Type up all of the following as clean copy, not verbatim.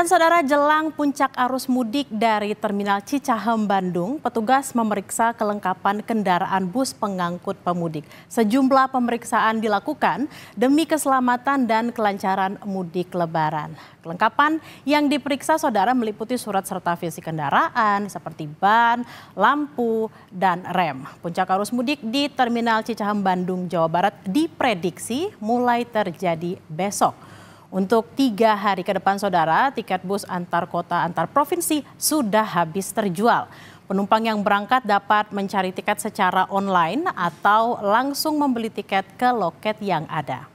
Dan saudara, jelang puncak arus mudik dari Terminal Cicahem, Bandung, petugas memeriksa kelengkapan kendaraan bus pengangkut pemudik. Sejumlah pemeriksaan dilakukan demi keselamatan dan kelancaran mudik Lebaran. Kelengkapan yang diperiksa saudara meliputi surat serta fisik kendaraan seperti ban, lampu, dan rem. Puncak arus mudik di Terminal Cicahem, Bandung, Jawa Barat diprediksi mulai terjadi besok. Untuk 3 hari ke depan saudara, tiket bus antar kota antar provinsi sudah habis terjual. Penumpang yang berangkat dapat mencari tiket secara online atau langsung membeli tiket ke loket yang ada.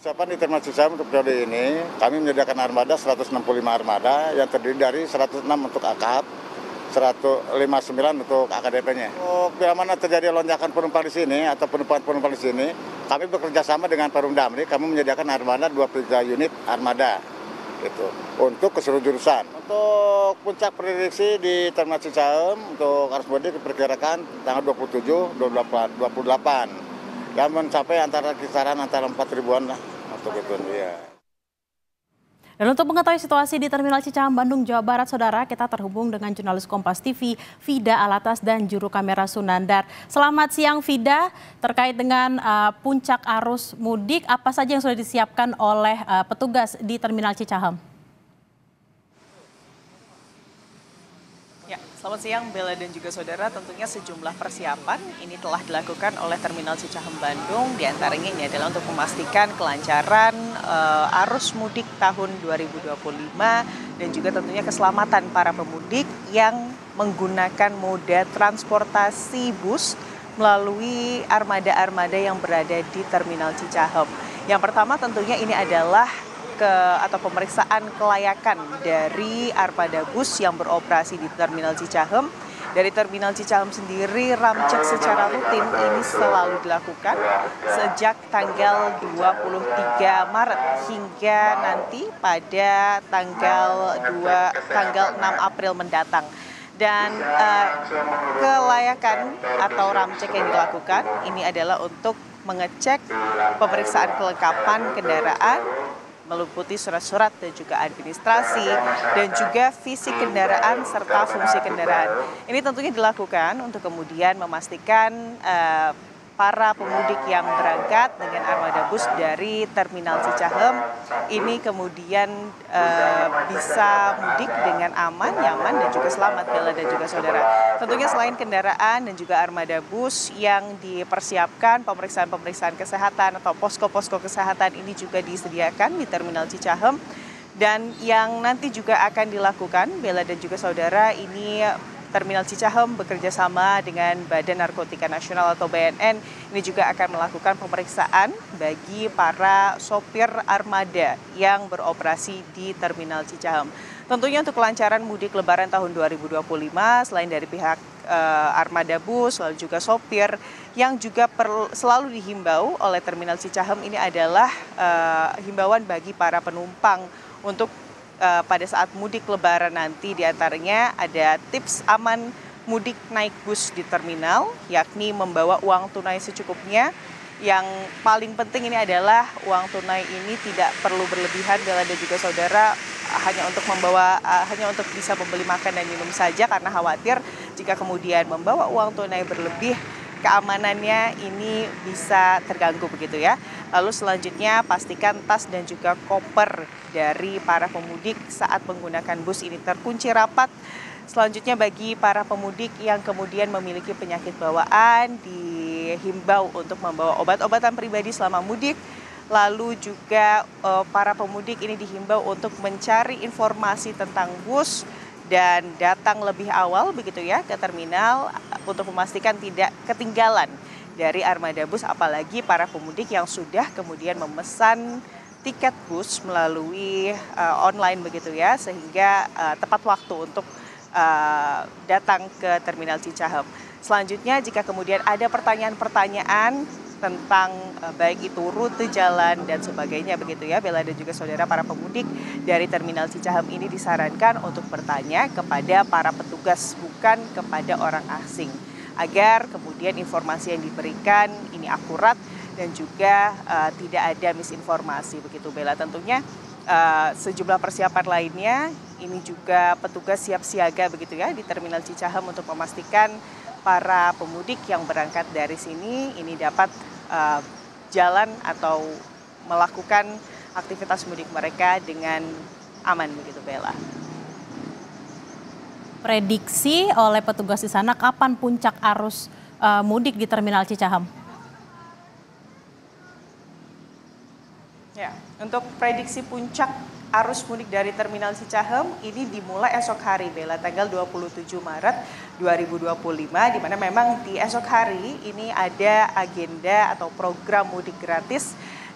Persiapan di Terminal Cicahem untuk periode ini, kami menyediakan armada 165 armada yang terdiri dari 106 untuk akap, 159 untuk AKDP-nya. Bila mana terjadi lonjakan penumpang di sini atau penumpang di sini, kami bekerja sama dengan Perum Damri, kami menyediakan armada 23 unit armada itu untuk keseluruh jurusan. Untuk puncak prediksi di Terminal Cicahem untuk arus mudik diperkirakan tanggal 27, 28 dan mencapai kisaran antara 4 ribuan lah untuk itu ya. Dan untuk mengetahui situasi di Terminal Cicahem, Bandung, Jawa Barat, saudara, kita terhubung dengan jurnalis Kompas TV, Vida Alatas dan juru kamera Sunandar. Selamat siang, Vida. Terkait dengan puncak arus mudik, apa saja yang sudah disiapkan oleh petugas di Terminal Cicahem? Selamat siang Bella dan juga saudara, tentunya sejumlah persiapan ini telah dilakukan oleh Terminal Cicahem Bandung. Di antaranya ini adalah untuk memastikan kelancaran arus mudik tahun 2025 dan juga tentunya keselamatan para pemudik yang menggunakan moda transportasi bus melalui armada-armada yang berada di Terminal Cicahem. Yang pertama tentunya ini adalah pemeriksaan kelayakan dari armada bus yang beroperasi di Terminal Cicahem. Dari Terminal Cicahem sendiri, ramcek secara rutin ini selalu dilakukan sejak tanggal 23 Maret hingga nanti pada tanggal 6 April mendatang. Dan kelayakan atau ramcek yang dilakukan ini adalah untuk mengecek pemeriksaan kelengkapan kendaraan, meliputi surat-surat dan juga administrasi dan juga fisik kendaraan serta fungsi kendaraan. Ini tentunya dilakukan untuk kemudian memastikan para pemudik yang berangkat dengan armada bus dari Terminal Cicahem ini kemudian bisa mudik dengan aman, nyaman dan juga selamat, Bella dan juga saudara. Tentunya selain kendaraan dan juga armada bus yang dipersiapkan, pemeriksaan kesehatan atau posko-posko kesehatan ini juga disediakan di Terminal Cicahem. Dan yang nanti juga akan dilakukan, Bella dan juga saudara, ini Terminal Cicahem bekerja sama dengan Badan Narkotika Nasional atau BNN ini juga akan melakukan pemeriksaan bagi para sopir armada yang beroperasi di Terminal Cicahem. Tentunya untuk kelancaran mudik Lebaran tahun 2025 selain dari pihak armada bus, lalu juga sopir yang juga selalu dihimbau oleh Terminal Cicahem ini adalah himbauan bagi para penumpang untuk pada saat mudik Lebaran nanti. Diantaranya ada tips aman mudik naik bus di terminal, yakni membawa uang tunai secukupnya. Yang paling penting ini adalah uang tunai ini tidak perlu berlebihan, Bella dan juga saudara, hanya untuk bisa membeli makan dan minum saja, karena khawatir jika kemudian membawa uang tunai berlebih, keamanannya ini bisa terganggu begitu ya. Lalu selanjutnya pastikan tas dan juga koper dari para pemudik saat menggunakan bus ini terkunci rapat. Selanjutnya bagi para pemudik yang kemudian memiliki penyakit bawaan dihimbau untuk membawa obat-obatan pribadi selama mudik. Lalu juga para pemudik ini dihimbau untuk mencari informasi tentang bus dan datang lebih awal begitu ya ke terminal untuk memastikan tidak ketinggalan dari armada bus, apalagi para pemudik yang sudah kemudian memesan tiket bus melalui online begitu ya, sehingga tepat waktu untuk datang ke Terminal Cicahem. Selanjutnya jika kemudian ada pertanyaan-pertanyaan tentang baik itu rute jalan dan sebagainya begitu ya, Bella dan juga saudara, para pemudik dari Terminal Cicahem ini disarankan untuk bertanya kepada para petugas, bukan kepada orang asing, agar kemudian informasi yang diberikan ini akurat dan juga tidak ada misinformasi begitu Bella. Tentunya sejumlah persiapan lainnya ini juga petugas siap siaga begitu ya di Terminal Cicahem untuk memastikan para pemudik yang berangkat dari sini ini dapat jalan atau melakukan aktivitas mudik mereka dengan aman begitu Bella. Prediksi oleh petugas di sana kapan puncak arus mudik di Terminal Cicahem? Ya, untuk prediksi puncak arus mudik dari Terminal Cicahem ini dimulai esok hari Bella, tanggal 27 Maret 2025, di mana memang di esok hari ini ada agenda atau program mudik gratis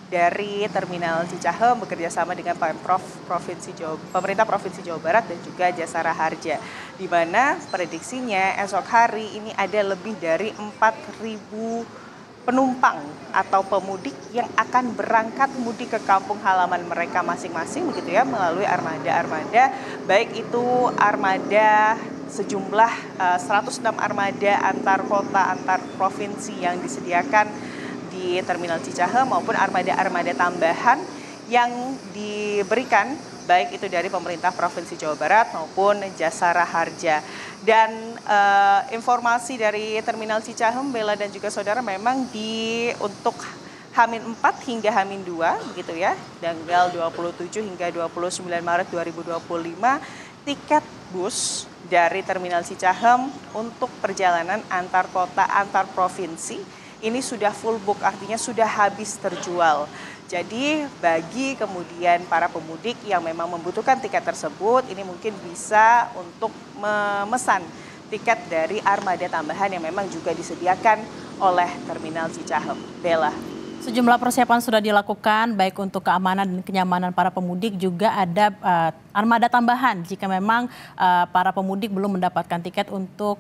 dari Terminal Cicahem bekerja sama dengan pemerintah Provinsi Jawa Barat dan juga Jasara Harja, di mana prediksinya esok hari ini ada lebih dari 4.000 penumpang atau pemudik yang akan berangkat mudik ke kampung halaman mereka masing-masing begitu ya melalui armada-armada, baik itu armada sejumlah 106 armada antar kota antar provinsi yang disediakan di Terminal Cicahem maupun armada-armada tambahan yang diberikan baik itu dari pemerintah Provinsi Jawa Barat maupun Jasara Harja. Dan informasi dari Terminal Cicahem, Bella dan juga saudara, memang untuk H-4 hingga H-2 begitu ya, tanggal 27 hingga 29 Maret 2025, tiket bus dari Terminal Cicahem untuk perjalanan antar kota antar provinsi ini sudah full book, artinya sudah habis terjual. Jadi bagi kemudian para pemudik yang memang membutuhkan tiket tersebut, ini mungkin bisa untuk memesan tiket dari armada tambahan yang memang juga disediakan oleh Terminal Cicahem. Bella. Sejumlah persiapan sudah dilakukan baik untuk keamanan dan kenyamanan para pemudik, juga ada armada tambahan jika memang para pemudik belum mendapatkan tiket untuk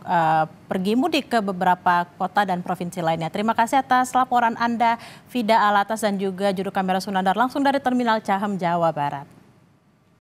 pergi mudik ke beberapa kota dan provinsi lainnya. Terima kasih atas laporan Anda, Fida Alatas dan juga juru kamera Sunandar langsung dari Terminal Cicahem, Jawa Barat.